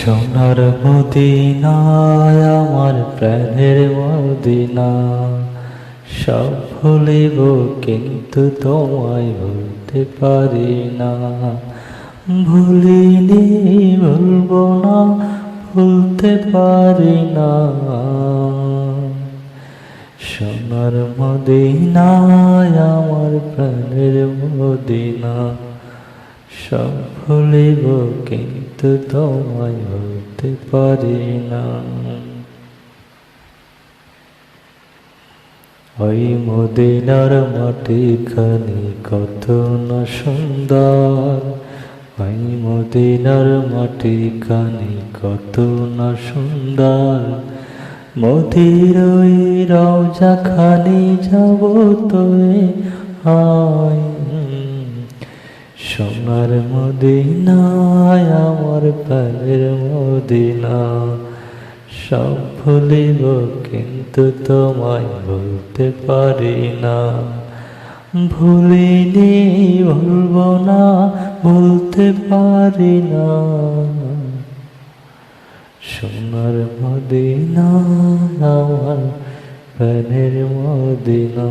সোনার মদিনায় আমার প্রাণের মদিনা, সব ভুলিব কিন্তু তোমায় ভুলতে পারি না। ভুলিনি ভুলবো না, ভুলতে পারি না। সোনার মদিনায় আমার প্রাণের মদিনা, সব ভুলিব কিন্তু তোমায় ভুলতে পারি না। ওই মদিনার মাটিখানি কত না সুন্দর, ওই মদিনার মাটিখানি কত না সুন্দর। মদির ওই রওজাখানি যাব তোরে হায়। সোনার মদিনায় আমার প্রাণের মদিনা, সব ভুলিব কিন্তু তোমায় ভুলতে পারি না। ভুলিনি ভুলবো না, ভুলতে পারি না। সোনার মদিনা আমার প্রাণের মদিনা।